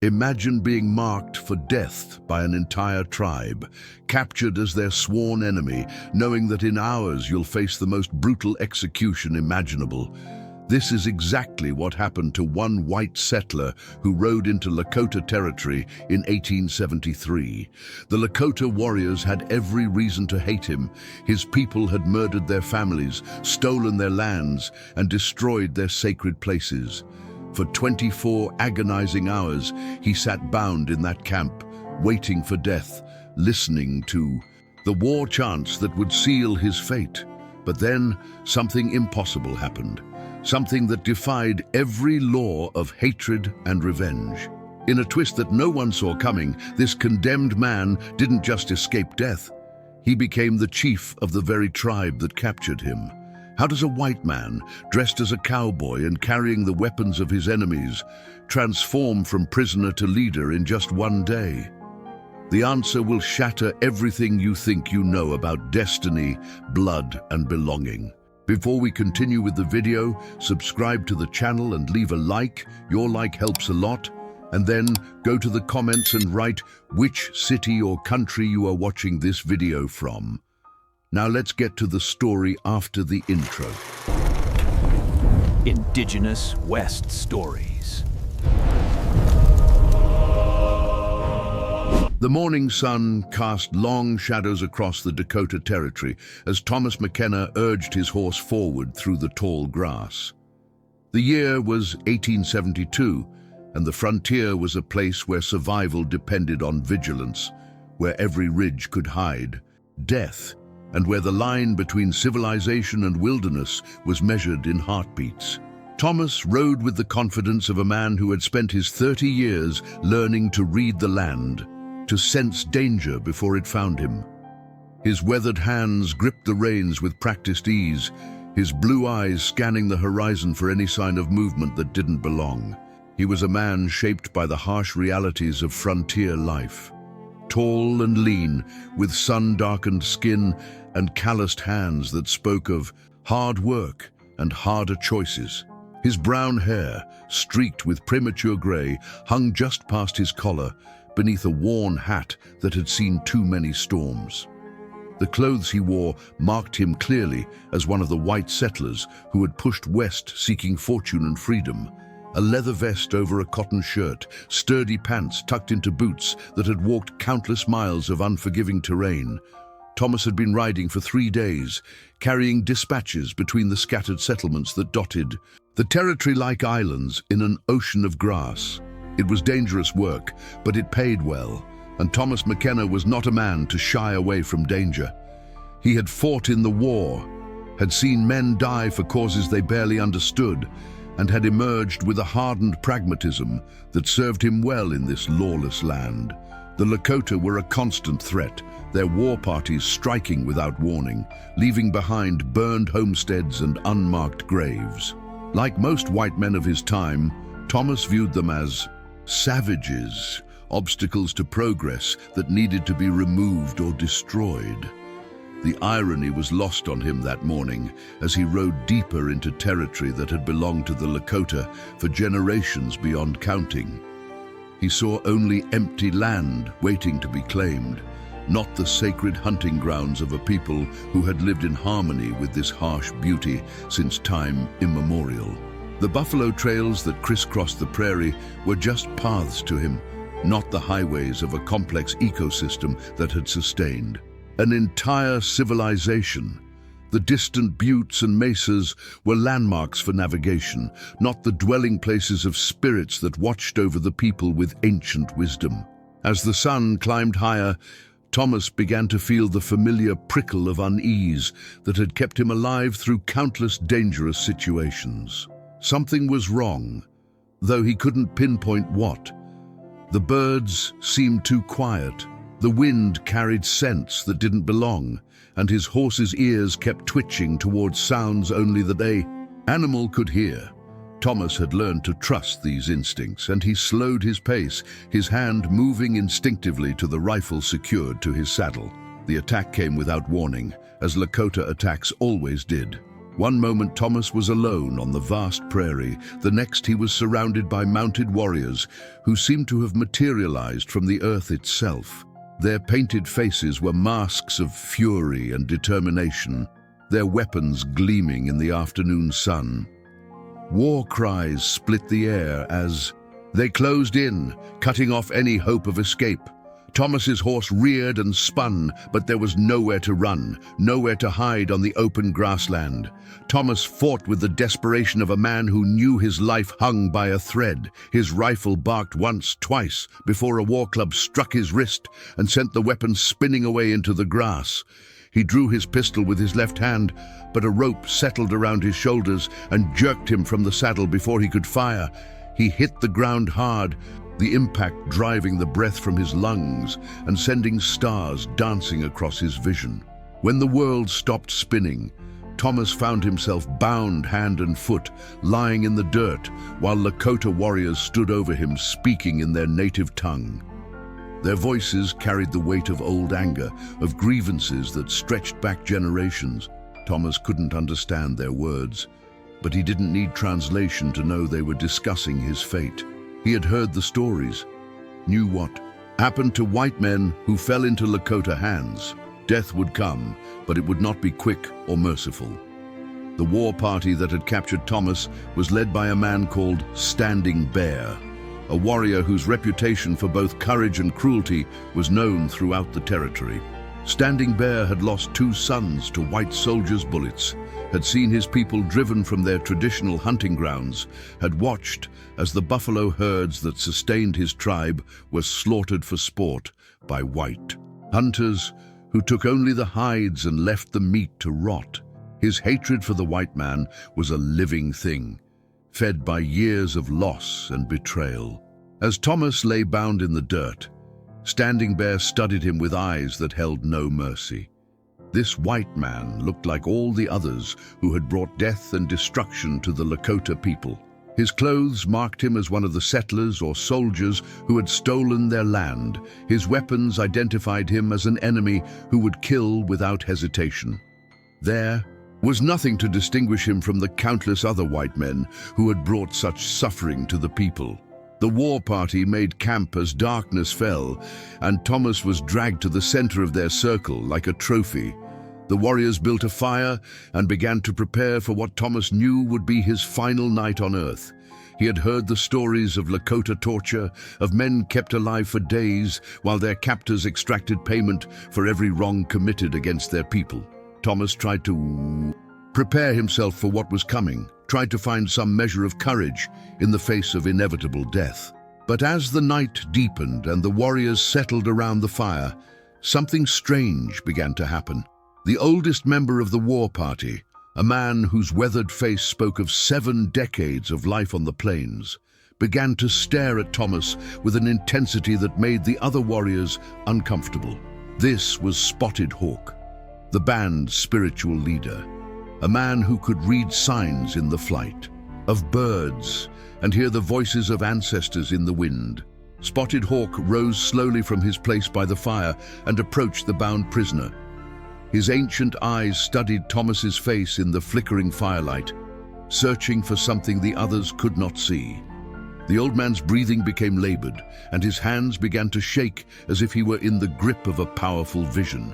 Imagine being marked for death by an entire tribe, captured as their sworn enemy, knowing that in hours you'll face the most brutal execution imaginable. This is exactly what happened to one white settler who rode into Lakota territory in 1873. The Lakota warriors had every reason to hate him. His people had murdered their families, stolen their lands, and destroyed their sacred places. For 24 agonizing hours, he sat bound in that camp, waiting for death, listening to the war chants that would seal his fate. But then, something impossible happened. Something that defied every law of hatred and revenge. In a twist that no one saw coming, this condemned man didn't just escape death. He became the chief of the very tribe that captured him. How does a white man, dressed as a cowboy and carrying the weapons of his enemies, transform from prisoner to leader in just one day? The answer will shatter everything you think you know about destiny, blood, and belonging. Before we continue with the video, subscribe to the channel and leave a like. Your like helps a lot. And then go to the comments and write which city or country you are watching this video from. Now let's get to the story after the intro. Indigenous West Stories. The morning sun cast long shadows across the Dakota territory as Thomas McKenna urged his horse forward through the tall grass. The year was 1872, and the frontier was a place where survival depended on vigilance, where every ridge could hide death, and where the line between civilization and wilderness was measured in heartbeats. Thomas rode with the confidence of a man who had spent his 30 years learning to read the land, to sense danger before it found him. His weathered hands gripped the reins with practiced ease, his blue eyes scanning the horizon for any sign of movement that didn't belong. He was a man shaped by the harsh realities of frontier life. Tall and lean, with sun-darkened skin and calloused hands that spoke of hard work and harder choices. His brown hair, streaked with premature gray, hung just past his collar, beneath a worn hat that had seen too many storms. The clothes he wore marked him clearly as one of the white settlers who had pushed west seeking fortune and freedom. A leather vest over a cotton shirt, sturdy pants tucked into boots that had walked countless miles of unforgiving terrain. Thomas had been riding for 3 days, carrying dispatches between the scattered settlements that dotted the territory like islands in an ocean of grass. It was dangerous work, but it paid well, and Thomas McKenna was not a man to shy away from danger. He had fought in the war, had seen men die for causes they barely understood, and had emerged with a hardened pragmatism that served him well in this lawless land. The Lakota were a constant threat, their war parties striking without warning, leaving behind burned homesteads and unmarked graves. Like most white men of his time, Thomas viewed them as savages, obstacles to progress that needed to be removed or destroyed. The irony was lost on him that morning as he rode deeper into territory that had belonged to the Lakota for generations beyond counting. He saw only empty land waiting to be claimed, not the sacred hunting grounds of a people who had lived in harmony with this harsh beauty since time immemorial. The buffalo trails that crisscrossed the prairie were just paths to him, not the highways of a complex ecosystem that had sustained an entire civilization. The distant buttes and mesas were landmarks for navigation, not the dwelling places of spirits that watched over the people with ancient wisdom. As the sun climbed higher, Thomas began to feel the familiar prickle of unease that had kept him alive through countless dangerous situations. Something was wrong, though he couldn't pinpoint what. The birds seemed too quiet. The wind carried scents that didn't belong, and his horse's ears kept twitching towards sounds only the animal could hear. Thomas had learned to trust these instincts, and he slowed his pace, his hand moving instinctively to the rifle secured to his saddle. The attack came without warning, as Lakota attacks always did. One moment Thomas was alone on the vast prairie, the next he was surrounded by mounted warriors who seemed to have materialized from the earth itself. Their painted faces were masks of fury and determination, their weapons gleaming in the afternoon sun. War cries split the air as they closed in, cutting off any hope of escape. Thomas's horse reared and spun, but there was nowhere to run, nowhere to hide on the open grassland. Thomas fought with the desperation of a man who knew his life hung by a thread. His rifle barked once, twice, before a war club struck his wrist and sent the weapon spinning away into the grass. He drew his pistol with his left hand, but a rope settled around his shoulders and jerked him from the saddle before he could fire. He hit the ground hard, the impact driving the breath from his lungs and sending stars dancing across his vision. When the world stopped spinning, Thomas found himself bound hand and foot, lying in the dirt, while Lakota warriors stood over him, speaking in their native tongue. Their voices carried the weight of old anger, of grievances that stretched back generations. Thomas couldn't understand their words, but he didn't need translation to know they were discussing his fate. He had heard the stories, knew what happened to white men who fell into Lakota hands. Death would come, but it would not be quick or merciful. The war party that had captured Thomas was led by a man called Standing Bear, a warrior whose reputation for both courage and cruelty was known throughout the territory. Standing Bear had lost 2 sons to white soldiers' bullets, had seen his people driven from their traditional hunting grounds, had watched as the buffalo herds that sustained his tribe were slaughtered for sport by white hunters who took only the hides and left the meat to rot. His hatred for the white man was a living thing, fed by years of loss and betrayal. As Thomas lay bound in the dirt, Standing Bear studied him with eyes that held no mercy. This white man looked like all the others who had brought death and destruction to the Lakota people. His clothes marked him as one of the settlers or soldiers who had stolen their land. His weapons identified him as an enemy who would kill without hesitation. There was nothing to distinguish him from the countless other white men who had brought such suffering to the people. The war party made camp as darkness fell, and Thomas was dragged to the center of their circle like a trophy. The warriors built a fire and began to prepare for what Thomas knew would be his final night on earth. He had heard the stories of Lakota torture, of men kept alive for days while their captors extracted payment for every wrong committed against their people. Thomas tried to prepare himself for what was coming, tried to find some measure of courage in the face of inevitable death. But as the night deepened and the warriors settled around the fire, something strange began to happen. The oldest member of the war party, a man whose weathered face spoke of 7 decades of life on the plains, began to stare at Thomas with an intensity that made the other warriors uncomfortable. This was Spotted Hawk, the band's spiritual leader, a man who could read signs in the flight of birds and hear the voices of ancestors in the wind. Spotted Hawk rose slowly from his place by the fire and approached the bound prisoner. His ancient eyes studied Thomas's face in the flickering firelight, searching for something the others could not see. The old man's breathing became labored, and his hands began to shake as if he were in the grip of a powerful vision.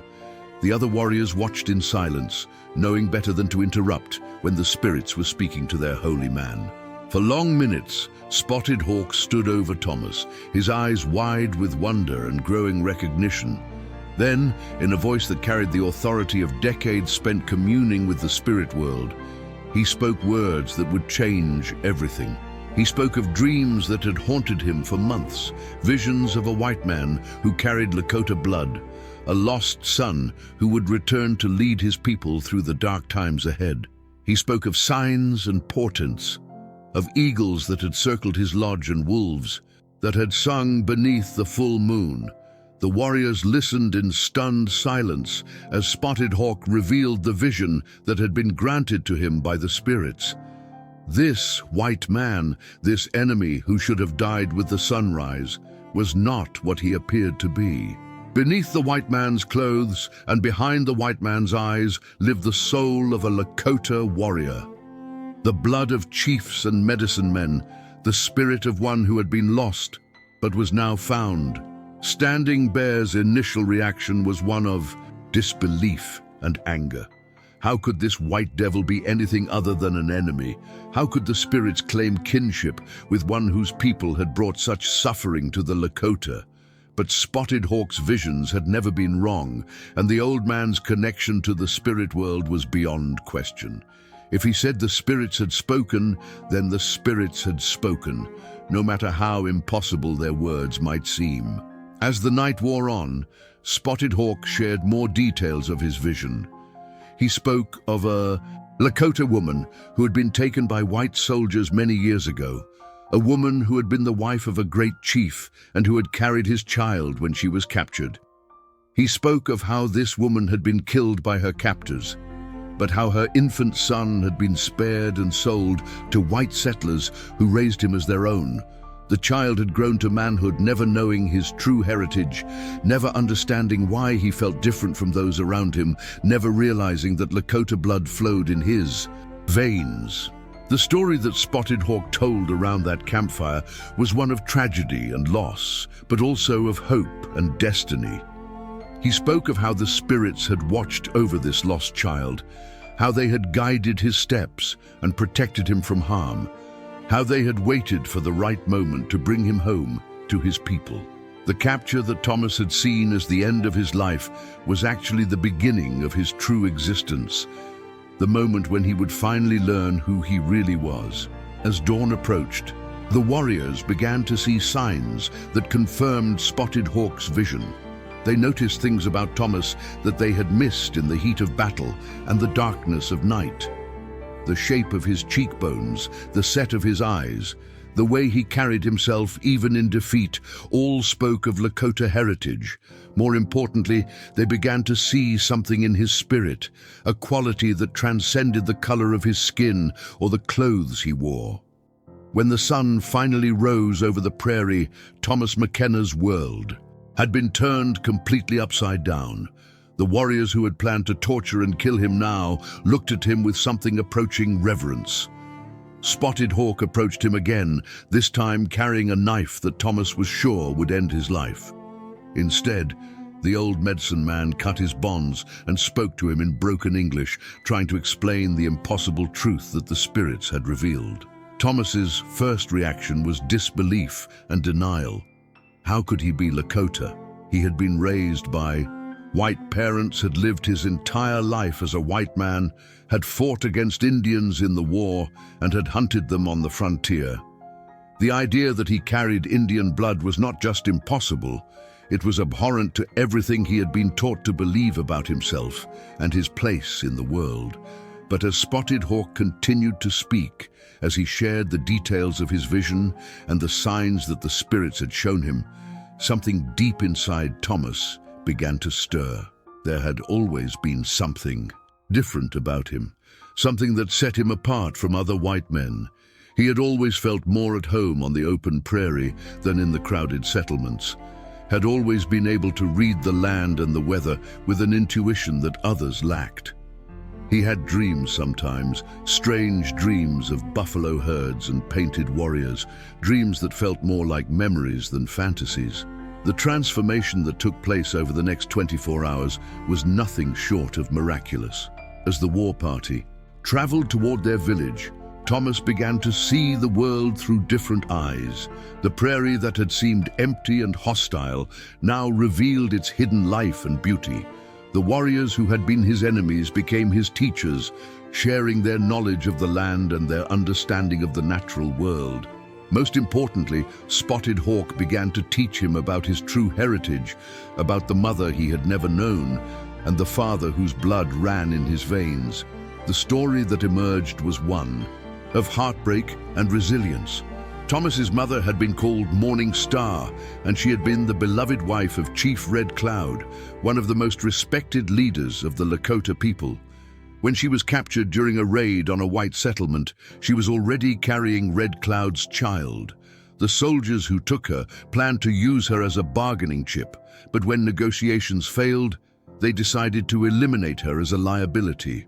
The other warriors watched in silence, knowing better than to interrupt when the spirits were speaking to their holy man. For long minutes, Spotted Hawk stood over Thomas, his eyes wide with wonder and growing recognition. Then, in a voice that carried the authority of decades spent communing with the spirit world, he spoke words that would change everything. He spoke of dreams that had haunted him for months, visions of a white man who carried Lakota blood, a lost son who would return to lead his people through the dark times ahead. He spoke of signs and portents, of eagles that had circled his lodge and wolves that had sung beneath the full moon. The warriors listened in stunned silence as Spotted Hawk revealed the vision that had been granted to him by the spirits. This white man, this enemy who should have died with the sunrise, was not what he appeared to be. Beneath the white man's clothes and behind the white man's eyes lived the soul of a Lakota warrior. The blood of chiefs and medicine men, the spirit of one who had been lost but was now found. Standing Bear's initial reaction was one of disbelief and anger. How could this white devil be anything other than an enemy? How could the spirits claim kinship with one whose people had brought such suffering to the Lakota? But Spotted Hawk's visions had never been wrong, and the old man's connection to the spirit world was beyond question. If he said the spirits had spoken, then the spirits had spoken, no matter how impossible their words might seem. As the night wore on, Spotted Hawk shared more details of his vision. He spoke of a Lakota woman who had been taken by white soldiers many years ago, a woman who had been the wife of a great chief and who had carried his child when she was captured. He spoke of how this woman had been killed by her captors, but how her infant son had been spared and sold to white settlers who raised him as their own. The child had grown to manhood, never knowing his true heritage, never understanding why he felt different from those around him, never realizing that Lakota blood flowed in his veins. The story that Spotted Hawk told around that campfire was one of tragedy and loss, but also of hope and destiny. He spoke of how the spirits had watched over this lost child, how they had guided his steps and protected him from harm, how they had waited for the right moment to bring him home to his people. The capture that Thomas had seen as the end of his life was actually the beginning of his true existence, the moment when he would finally learn who he really was. As dawn approached, the warriors began to see signs that confirmed Spotted Hawk's vision. They noticed things about Thomas that they had missed in the heat of battle and the darkness of night. The shape of his cheekbones, the set of his eyes, the way he carried himself even in defeat, all spoke of Lakota heritage. More importantly, they began to see something in his spirit, a quality that transcended the color of his skin or the clothes he wore. When the sun finally rose over the prairie, Thomas McKenna's world had been turned completely upside down. The warriors who had planned to torture and kill him now looked at him with something approaching reverence. Spotted Hawk approached him again, this time carrying a knife that Thomas was sure would end his life. Instead, the old medicine man cut his bonds and spoke to him in broken English, trying to explain the impossible truth that the spirits had revealed. Thomas's first reaction was disbelief and denial. How could he be Lakota? He had been raised by white parents, had lived his entire life as a white man, had fought against Indians in the war, and had hunted them on the frontier. The idea that he carried Indian blood was not just impossible, it was abhorrent to everything he had been taught to believe about himself and his place in the world. But as Spotted Hawk continued to speak, as he shared the details of his vision and the signs that the spirits had shown him, something deep inside Thomas began to stir. There had always been something different about him, something that set him apart from other white men. He had always felt more at home on the open prairie than in the crowded settlements, had always been able to read the land and the weather with an intuition that others lacked. He had dreams sometimes, strange dreams of buffalo herds and painted warriors, dreams that felt more like memories than fantasies. The transformation that took place over the next 24 hours was nothing short of miraculous. As the war party traveled toward their village, Thomas began to see the world through different eyes. The prairie that had seemed empty and hostile now revealed its hidden life and beauty. The warriors who had been his enemies became his teachers, sharing their knowledge of the land and their understanding of the natural world. Most importantly, Spotted Hawk began to teach him about his true heritage, about the mother he had never known, and the father whose blood ran in his veins. The story that emerged was one of heartbreak and resilience. Thomas's mother had been called Morning Star, and she had been the beloved wife of Chief Red Cloud, one of the most respected leaders of the Lakota people. When she was captured during a raid on a white settlement, she was already carrying Red Cloud's child. The soldiers who took her planned to use her as a bargaining chip, but when negotiations failed, they decided to eliminate her as a liability.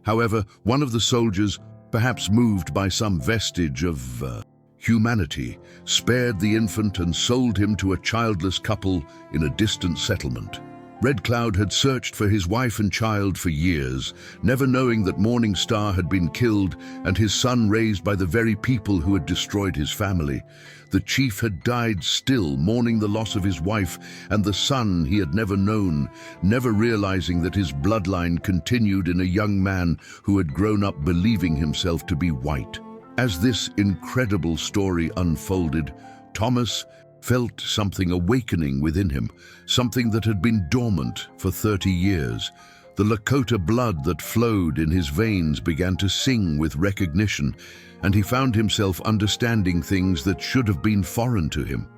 However, one of the soldiers, perhaps moved by some vestige of humanity, spared the infant and sold him to a childless couple in a distant settlement. Red Cloud had searched for his wife and child for years, never knowing that Morning Star had been killed and his son raised by the very people who had destroyed his family. The chief had died still, mourning the loss of his wife and the son he had never known, never realizing that his bloodline continued in a young man who had grown up believing himself to be white. As this incredible story unfolded, Thomas felt something awakening within him, something that had been dormant for 30 years. The Lakota blood that flowed in his veins began to sing with recognition, and he found himself understanding things that should have been foreign to him.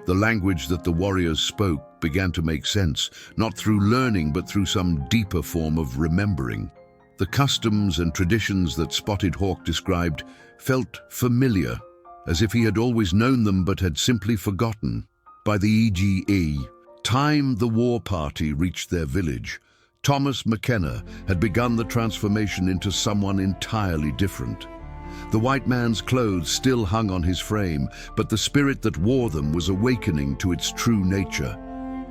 The language that the warriors spoke began to make sense, not through learning but through some deeper form of remembering. The customs and traditions that Spotted Hawk described felt familiar, as if he had always known them but had simply forgotten. By the time the war party reached their village, Thomas McKenna had begun the transformation into someone entirely different. The white man's clothes still hung on his frame, but the spirit that wore them was awakening to its true nature.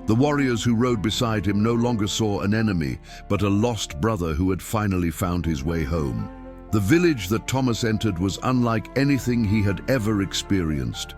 The warriors who rode beside him no longer saw an enemy, but a lost brother who had finally found his way home. The village that Thomas entered was unlike anything he had ever experienced.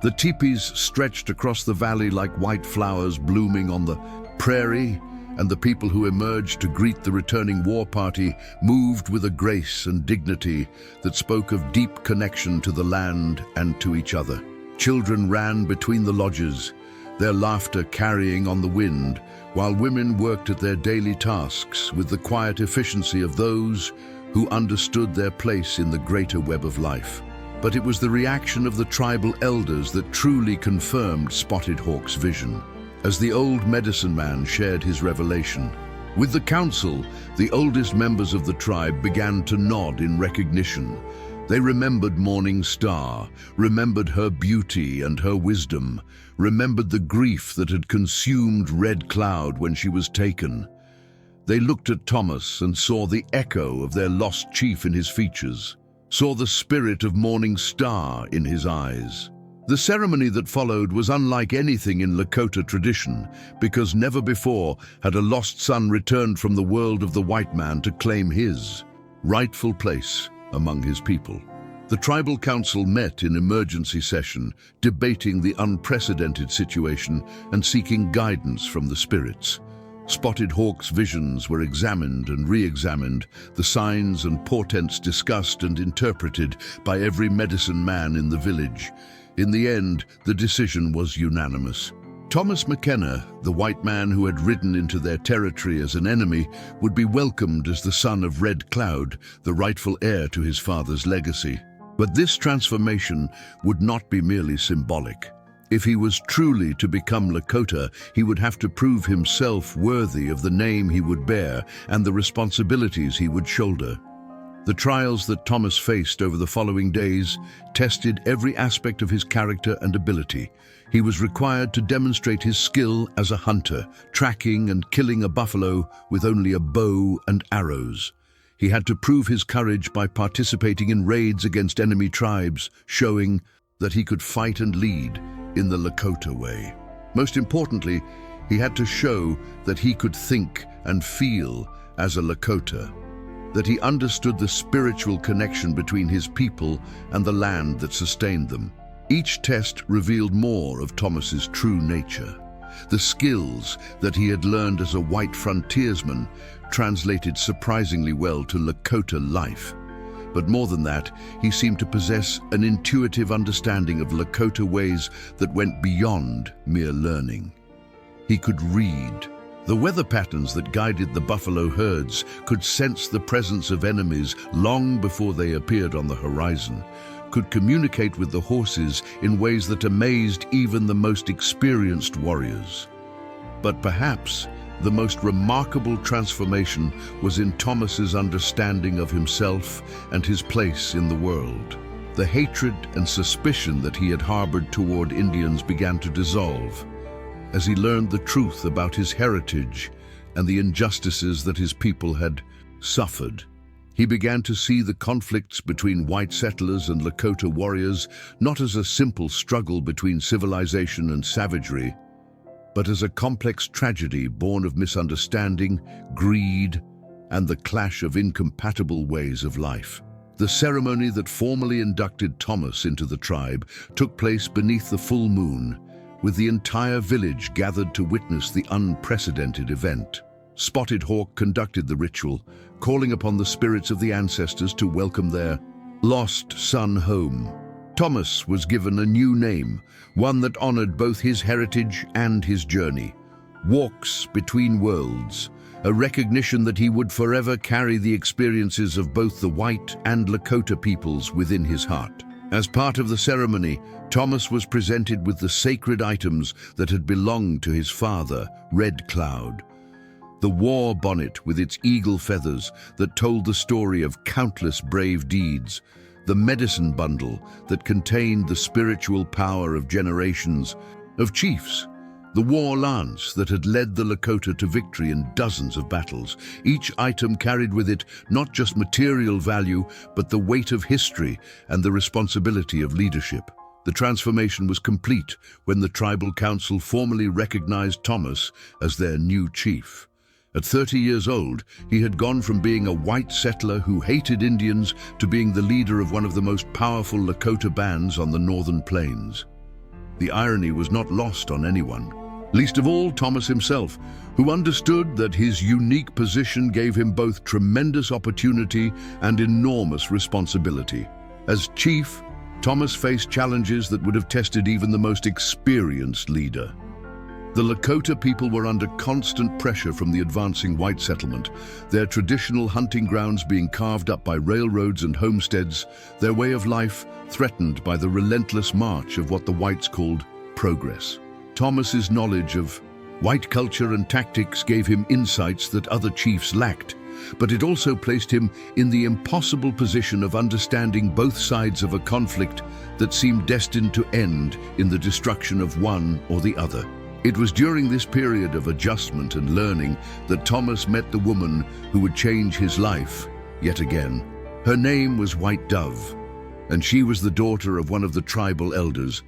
The teepees stretched across the valley like white flowers blooming on the prairie, and the people who emerged to greet the returning war party moved with a grace and dignity that spoke of deep connection to the land and to each other. Children ran between the lodges, their laughter carrying on the wind, while women worked at their daily tasks with the quiet efficiency of those who understood their place in the greater web of life. But it was the reaction of the tribal elders that truly confirmed Spotted Hawk's vision. As the old medicine man shared his revelation, with the council, the oldest members of the tribe began to nod in recognition. They remembered Morning Star, remembered her beauty and her wisdom, remembered the grief that had consumed Red Cloud when she was taken. They looked at Thomas and saw the echo of their lost chief in his features, saw the spirit of Morning Star in his eyes. The ceremony that followed was unlike anything in Lakota tradition, because never before had a lost son returned from the world of the white man to claim his rightful place among his people. The tribal council met in emergency session, debating the unprecedented situation and seeking guidance from the spirits. Spotted Hawk's visions were examined and re-examined, the signs and portents discussed and interpreted by every medicine man in the village. In the end, the decision was unanimous. Thomas McKenna, the white man who had ridden into their territory as an enemy, would be welcomed as the son of Red Cloud, the rightful heir to his father's legacy. But this transformation would not be merely symbolic. If he was truly to become Lakota, he would have to prove himself worthy of the name he would bear and the responsibilities he would shoulder. The trials that Thomas faced over the following days tested every aspect of his character and ability. He was required to demonstrate his skill as a hunter, tracking and killing a buffalo with only a bow and arrows. He had to prove his courage by participating in raids against enemy tribes, showing that he could fight and lead in the Lakota way. Most importantly, he had to show that he could think and feel as a Lakota, that he understood the spiritual connection between his people and the land that sustained them. Each test revealed more of Thomas's true nature. The skills that he had learned as a white frontiersman translated surprisingly well to Lakota life. But more than that, he seemed to possess an intuitive understanding of Lakota ways that went beyond mere learning. He could read. The weather patterns that guided the buffalo herds could sense the presence of enemies long before they appeared on the horizon, could communicate with the horses in ways that amazed even the most experienced warriors. But perhaps the most remarkable transformation was in Thomas's understanding of himself and his place in the world. the hatred and suspicion that he had harbored toward Indians began to dissolve as he learned the truth about his heritage and the injustices that his people had suffered. He began to see the conflicts between white settlers and Lakota warriors not as a simple struggle between civilization and savagery, but as a complex tragedy born of misunderstanding, greed, and the clash of incompatible ways of life. The ceremony that formally inducted Thomas into the tribe took place beneath the full moon, with the entire village gathered to witness the unprecedented event. Spotted Hawk conducted the ritual, calling upon the spirits of the ancestors to welcome their lost son home. Thomas was given a new name, one that honored both his heritage and his journey. Walks Between Worlds, a recognition that he would forever carry the experiences of both the white and Lakota peoples within his heart. As part of the ceremony, Thomas was presented with the sacred items that had belonged to his father, Red Cloud. The war bonnet with its eagle feathers that told the story of countless brave deeds, the medicine bundle that contained the spiritual power of generations of chiefs, the war lance that had led the Lakota to victory in dozens of battles. Each item carried with it not just material value, but the weight of history and the responsibility of leadership. The transformation was complete when the tribal council formally recognized Thomas as their new chief. At 30 years old, he had gone from being a white settler who hated Indians to being the leader of one of the most powerful Lakota bands on the northern plains. The irony was not lost on anyone, least of all Thomas himself, who understood that his unique position gave him both tremendous opportunity and enormous responsibility. As chief, Thomas faced challenges that would have tested even the most experienced leader. The Lakota people were under constant pressure from the advancing white settlement, their traditional hunting grounds being carved up by railroads and homesteads, their way of life threatened by the relentless march of what the whites called progress. Thomas's knowledge of white culture and tactics gave him insights that other chiefs lacked, but it also placed him in the impossible position of understanding both sides of a conflict that seemed destined to end in the destruction of one or the other. It was during this period of adjustment and learning that Thomas met the woman who would change his life yet again. Her name was White Dove, and she was the daughter of one of the tribal elders,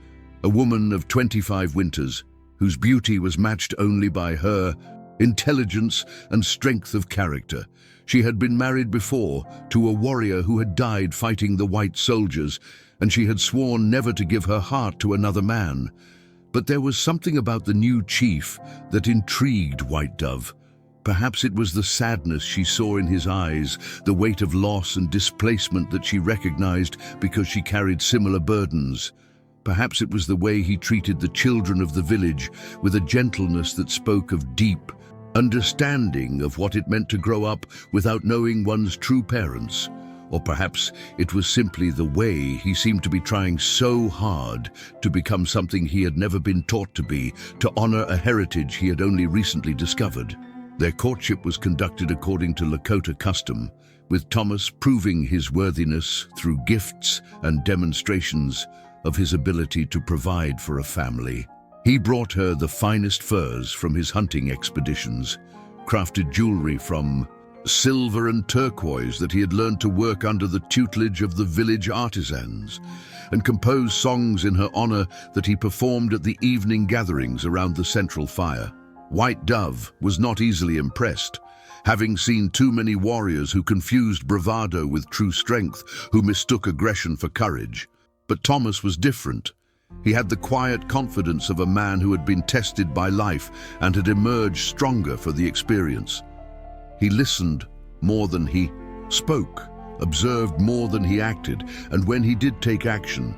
a woman of 25 winters, whose beauty was matched only by her intelligence and strength of character. She had been married before to a warrior who had died fighting the white soldiers, and she had sworn never to give her heart to another man. But there was something about the new chief that intrigued White Dove. Perhaps it was the sadness she saw in his eyes, the weight of loss and displacement that she recognized because she carried similar burdens. Perhaps it was the way he treated the children of the village with a gentleness that spoke of deep understanding of what it meant to grow up without knowing one's true parents. Or perhaps it was simply the way he seemed to be trying so hard to become something he had never been taught to be, to honor a heritage he had only recently discovered. Their courtship was conducted according to Lakota custom, with Thomas proving his worthiness through gifts and demonstrations of his ability to provide for a family. He brought her the finest furs from his hunting expeditions, crafted jewelry from silver and turquoise that he had learned to work under the tutelage of the village artisans, and composed songs in her honor that he performed at the evening gatherings around the central fire. White Dove was not easily impressed, having seen too many warriors who confused bravado with true strength, who mistook aggression for courage. But Thomas was different. He had the quiet confidence of a man who had been tested by life and had emerged stronger for the experience. He listened more than he spoke, observed more than he acted, and when he did take action,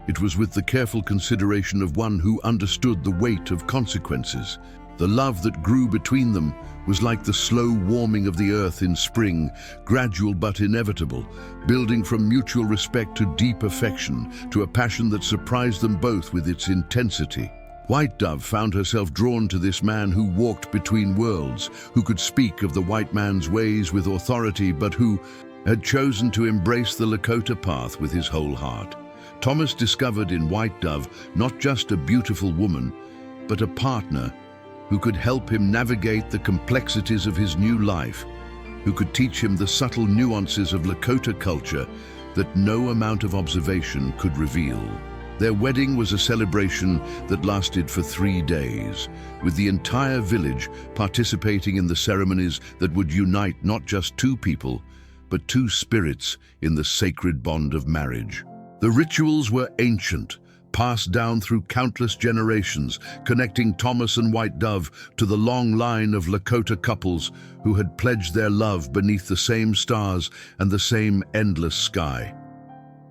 it was with the careful consideration of one who understood the weight of consequences. The love that grew between them was like the slow warming of the earth in spring, gradual but inevitable, building from mutual respect to deep affection, to a passion that surprised them both with its intensity. White Dove found herself drawn to this man who walked between worlds, who could speak of the white man's ways with authority, but who had chosen to embrace the Lakota path with his whole heart. Thomas discovered in White Dove not just a beautiful woman, but a partner who could help him navigate the complexities of his new life, who could teach him the subtle nuances of Lakota culture that no amount of observation could reveal. Their wedding was a celebration that lasted for 3 days, with the entire village participating in the ceremonies that would unite not just two people, but two spirits in the sacred bond of marriage. The rituals were ancient, passed down through countless generations, connecting Thomas and White Dove to the long line of Lakota couples who had pledged their love beneath the same stars and the same endless sky.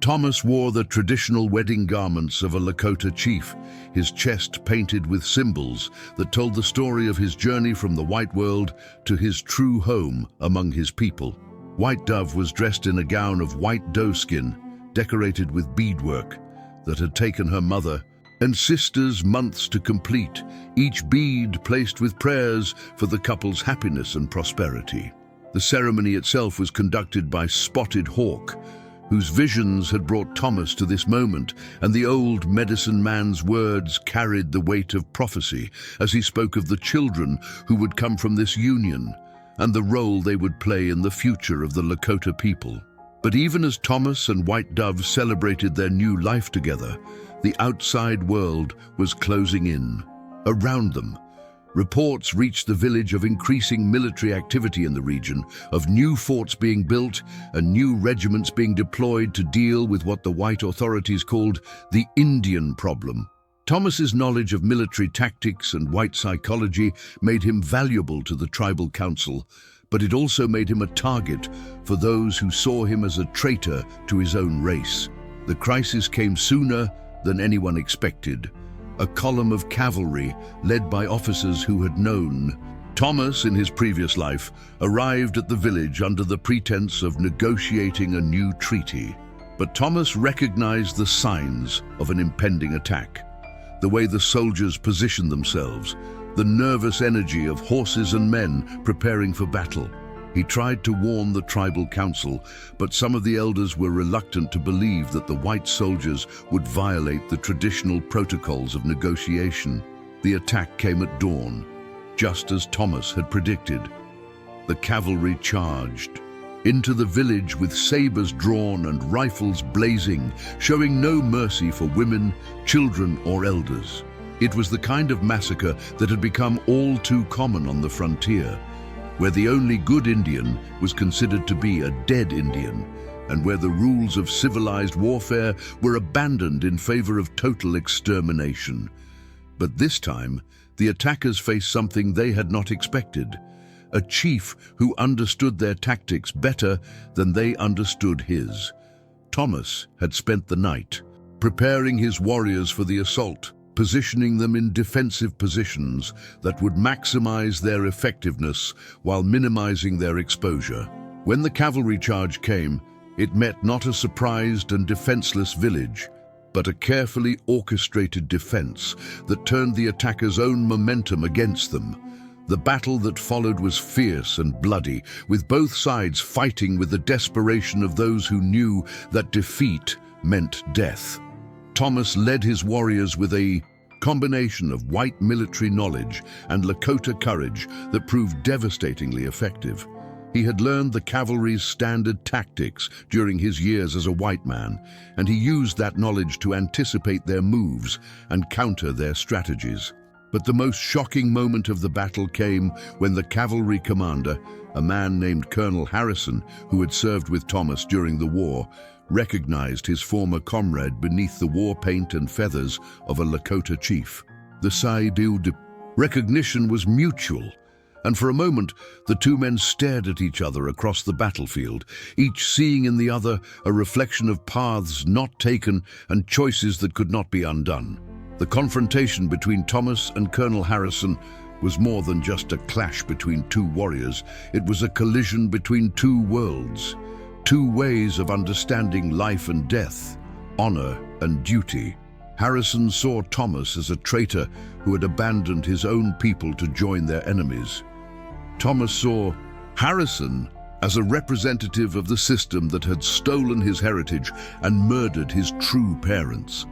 Thomas wore the traditional wedding garments of a Lakota chief, his chest painted with symbols that told the story of his journey from the white world to his true home among his people. White Dove was dressed in a gown of white doeskin, decorated with beadwork, that had taken her mother and sisters months to complete, each bead placed with prayers for the couple's happiness and prosperity. The ceremony itself was conducted by Spotted Hawk, whose visions had brought Thomas to this moment, and the old medicine man's words carried the weight of prophecy as he spoke of the children who would come from this union and the role they would play in the future of the Lakota people. But even as Thomas and White Dove celebrated their new life together, the outside world was closing in. Around them, reports reached the village of increasing military activity in the region, of new forts being built and new regiments being deployed to deal with what the white authorities called the Indian problem. Thomas's knowledge of military tactics and white psychology made him valuable to the tribal council, but it also made him a target for those who saw him as a traitor to his own race. The crisis came sooner than anyone expected. A column of cavalry, led by officers who had known Thomas in his previous life, arrived at the village under the pretense of negotiating a new treaty. But Thomas recognized the signs of an impending attack. The way the soldiers positioned themselves, the nervous energy of horses and men preparing for battle. He tried to warn the tribal council, but some of the elders were reluctant to believe that the white soldiers would violate the traditional protocols of negotiation. The attack came at dawn, just as Thomas had predicted. The cavalry charged into the village with sabers drawn and rifles blazing, showing no mercy for women, children, or elders. It was the kind of massacre that had become all too common on the frontier, where the only good Indian was considered to be a dead Indian, and where the rules of civilized warfare were abandoned in favor of total extermination. But this time, the attackers faced something they had not expected: a chief who understood their tactics better than they understood his. Thomas had spent the night preparing his warriors for the assault, positioning them in defensive positions that would maximize their effectiveness while minimizing their exposure. When the cavalry charge came, it met not a surprised and defenseless village, but a carefully orchestrated defense that turned the attackers' own momentum against them. The battle that followed was fierce and bloody, with both sides fighting with the desperation of those who knew that defeat meant death. Thomas led his warriors with a combination of white military knowledge and Lakota courage that proved devastatingly effective. He had learned the cavalry's standard tactics during his years as a white man, and he used that knowledge to anticipate their moves and counter their strategies. But the most shocking moment of the battle came when the cavalry commander, a man named Colonel Harrison, who had served with Thomas during the war, recognized his former comrade beneath the war paint and feathers of a Lakota chief. The Saidu recognition was mutual, and for a moment the two men stared at each other across the battlefield, each seeing in the other a reflection of paths not taken and choices that could not be undone. The confrontation between Thomas and Colonel Harrison was more than just a clash between two warriors. It was a collision between two worlds, two ways of understanding life and death, honor and duty. Harrison saw Thomas as a traitor who had abandoned his own people to join their enemies. Thomas saw Harrison as a representative of the system that had stolen his heritage and murdered his true parents.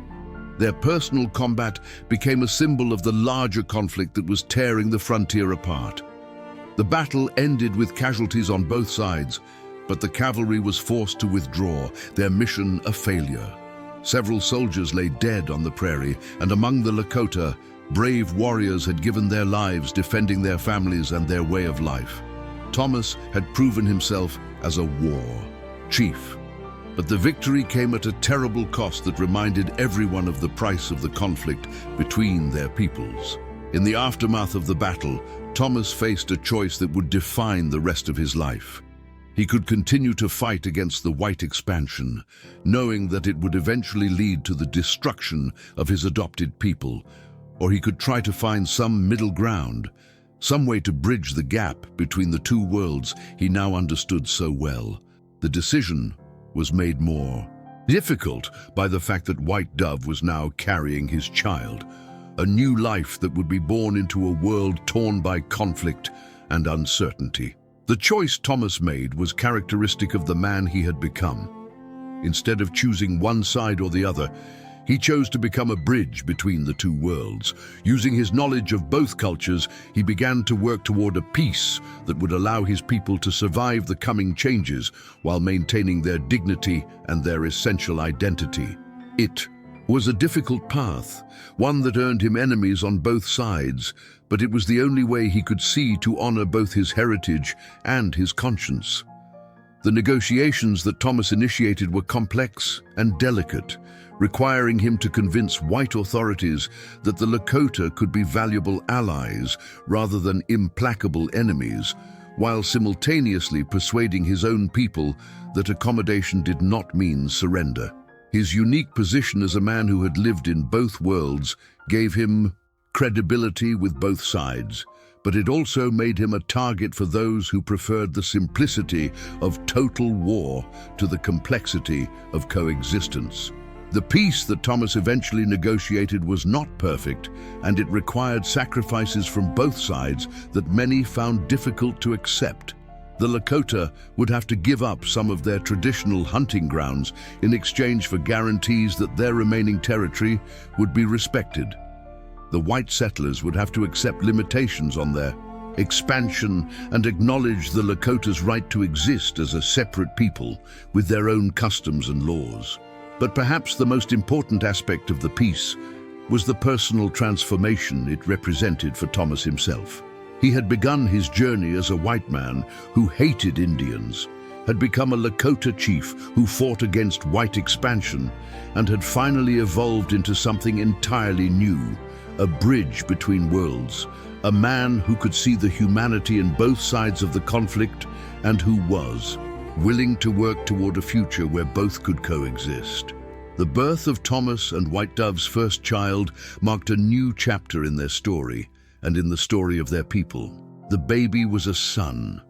Their personal combat became a symbol of the larger conflict that was tearing the frontier apart. The battle ended with casualties on both sides, but the cavalry was forced to withdraw, their mission a failure. Several soldiers lay dead on the prairie, and among the Lakota, brave warriors had given their lives defending their families and their way of life. Thomas had proven himself as a war chief. But the victory came at a terrible cost that reminded everyone of the price of the conflict between their peoples. In the aftermath of the battle, Thomas faced a choice that would define the rest of his life. He could continue to fight against the white expansion, knowing that it would eventually lead to the destruction of his adopted people, or he could try to find some middle ground, some way to bridge the gap between the two worlds he now understood so well. The decision was made more difficult by the fact that White Dove was now carrying his child, a new life that would be born into a world torn by conflict and uncertainty. The choice Thomas made was characteristic of the man he had become. Instead of choosing one side or the other, he chose to become a bridge between the two worlds. Using his knowledge of both cultures, he began to work toward a peace that would allow his people to survive the coming changes while maintaining their dignity and their essential identity. It was a difficult path, one that earned him enemies on both sides, but it was the only way he could see to honor both his heritage and his conscience. The negotiations that Thomas initiated were complex and delicate, requiring him to convince white authorities that the Lakota could be valuable allies rather than implacable enemies, while simultaneously persuading his own people that accommodation did not mean surrender. His unique position as a man who had lived in both worlds gave him credibility with both sides, but it also made him a target for those who preferred the simplicity of total war to the complexity of coexistence. The peace that Thomas eventually negotiated was not perfect, and it required sacrifices from both sides that many found difficult to accept. The Lakota would have to give up some of their traditional hunting grounds in exchange for guarantees that their remaining territory would be respected. The white settlers would have to accept limitations on their expansion and acknowledge the Lakota's right to exist as a separate people with their own customs and laws. But perhaps the most important aspect of the peace was the personal transformation it represented for Thomas himself. He had begun his journey as a white man who hated Indians, had become a Lakota chief who fought against white expansion, and had finally evolved into something entirely new, a bridge between worlds, a man who could see the humanity in both sides of the conflict and who was willing to work toward a future where both could coexist. The birth of Thomas and White Dove's first child marked a new chapter in their story and in the story of their people. The baby was a son,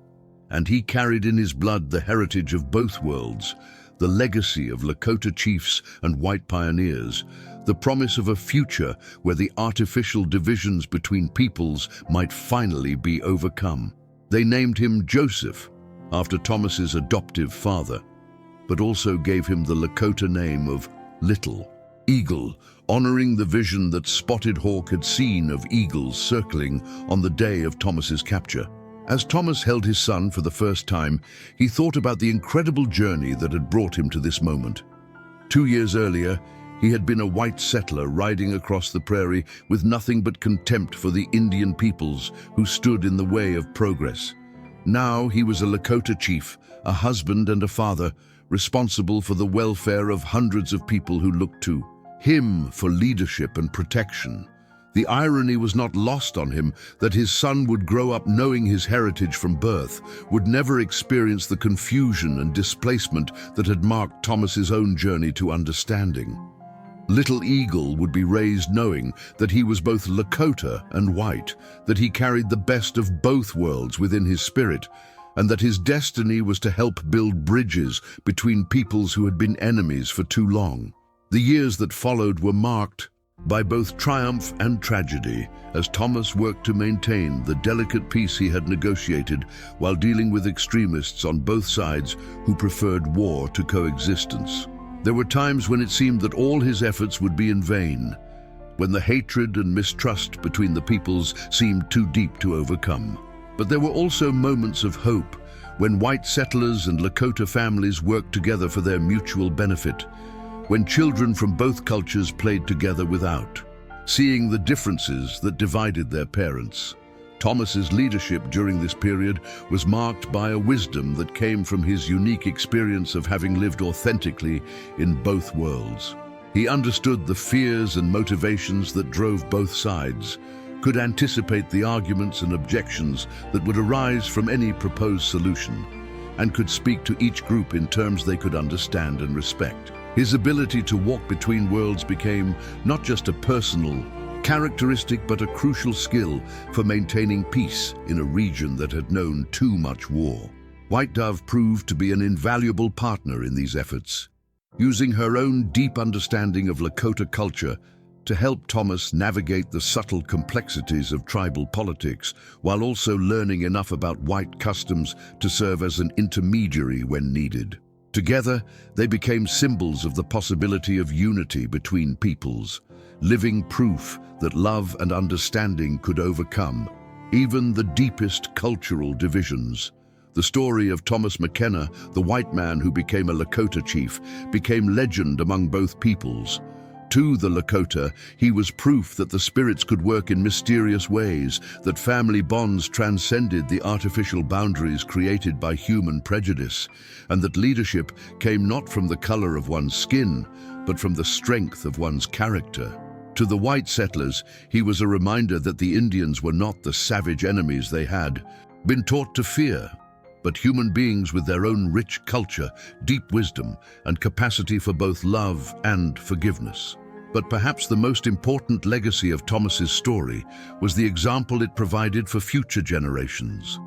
and he carried in his blood the heritage of both worlds, the legacy of Lakota chiefs and white pioneers, the promise of a future where the artificial divisions between peoples might finally be overcome. They named him Joseph, after Thomas's adoptive father, but also gave him the Lakota name of Little Eagle, honoring the vision that Spotted Hawk had seen of eagles circling on the day of Thomas's capture. As Thomas held his son for the first time, he thought about the incredible journey that had brought him to this moment. 2 years earlier, he had been a white settler riding across the prairie with nothing but contempt for the Indian peoples who stood in the way of progress. Now he was a Lakota chief, a husband and a father, responsible for the welfare of hundreds of people who looked to him for leadership and protection. The irony was not lost on him that his son would grow up knowing his heritage from birth, would never experience the confusion and displacement that had marked Thomas's own journey to understanding. Little Eagle would be raised knowing that he was both Lakota and white, that he carried the best of both worlds within his spirit, and that his destiny was to help build bridges between peoples who had been enemies for too long. The years that followed were marked by both triumph and tragedy, as Thomas worked to maintain the delicate peace he had negotiated while dealing with extremists on both sides who preferred war to coexistence. There were times when it seemed that all his efforts would be in vain, when the hatred and mistrust between the peoples seemed too deep to overcome. But there were also moments of hope, when white settlers and Lakota families worked together for their mutual benefit, when children from both cultures played together without seeing the differences that divided their parents. Thomas's leadership during this period was marked by a wisdom that came from his unique experience of having lived authentically in both worlds. He understood the fears and motivations that drove both sides, could anticipate the arguments and objections that would arise from any proposed solution, and could speak to each group in terms they could understand and respect. His ability to walk between worlds became not just a personal characteristic, but a crucial skill for maintaining peace in a region that had known too much war. White Dove proved to be an invaluable partner in these efforts, using her own deep understanding of Lakota culture to help Thomas navigate the subtle complexities of tribal politics, while also learning enough about white customs to serve as an intermediary when needed. Together, they became symbols of the possibility of unity between peoples, living proof that love and understanding could overcome even the deepest cultural divisions. The story of Thomas McKenna, the white man who became a Lakota chief, became legend among both peoples. To the Lakota, he was proof that the spirits could work in mysterious ways, that family bonds transcended the artificial boundaries created by human prejudice, and that leadership came not from the color of one's skin, but from the strength of one's character. To the white settlers, he was a reminder that the Indians were not the savage enemies they had been taught to fear, but human beings with their own rich culture, deep wisdom, and capacity for both love and forgiveness. But perhaps the most important legacy of Thomas's story was the example it provided for future generations.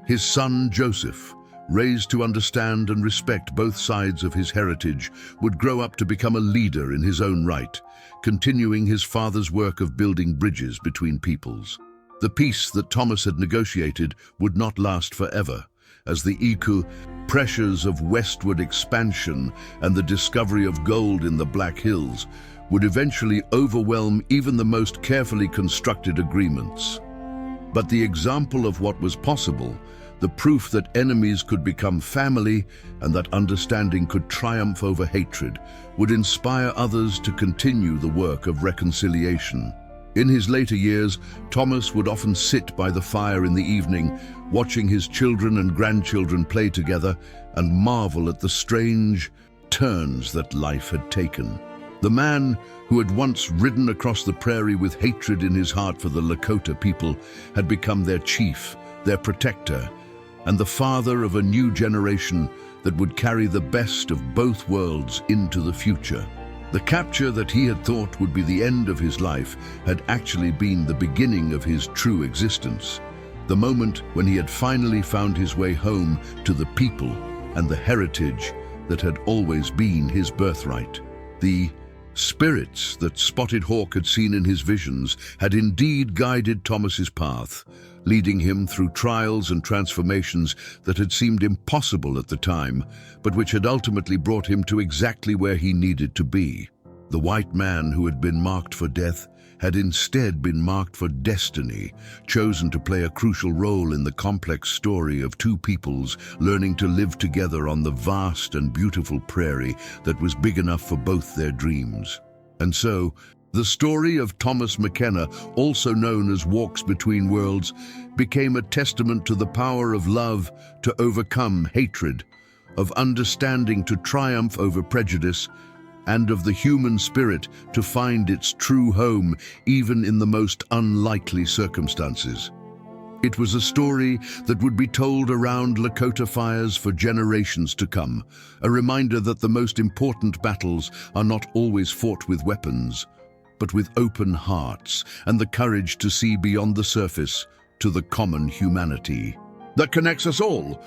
His son Joseph, raised to understand and respect both sides of his heritage, would grow up to become a leader in his own right, continuing his father's work of building bridges between peoples. The peace that Thomas had negotiated would not last forever, as the eco pressures of westward expansion and the discovery of gold in the Black Hills would eventually overwhelm even the most carefully constructed agreements. But the example of what was possible, the proof that enemies could become family and that understanding could triumph over hatred, would inspire others to continue the work of reconciliation. In his later years, Thomas would often sit by the fire in the evening, watching his children and grandchildren play together and marvel at the strange turns that life had taken. The man who had once ridden across the prairie with hatred in his heart for the Lakota people had become their chief, their protector, and the father of a new generation that would carry the best of both worlds into the future. The capture that he had thought would be the end of his life had actually been the beginning of his true existence, the moment when he had finally found his way home to the people and the heritage that had always been his birthright. The spirits that Spotted Hawk had seen in his visions had indeed guided Thomas's path, leading him through trials and transformations that had seemed impossible at the time, but which had ultimately brought him to exactly where he needed to be. The white man who had been marked for death had instead been marked for destiny, chosen to play a crucial role in the complex story of two peoples learning to live together on the vast and beautiful prairie that was big enough for both their dreams. And so, the story of Thomas McKenna, also known as Walks Between Worlds, became a testament to the power of love to overcome hatred, of understanding to triumph over prejudice, and of the human spirit to find its true home even in the most unlikely circumstances. It was a story that would be told around Lakota fires for generations to come, a reminder that the most important battles are not always fought with weapons, but with open hearts and the courage to see beyond the surface to the common humanity that connects us all.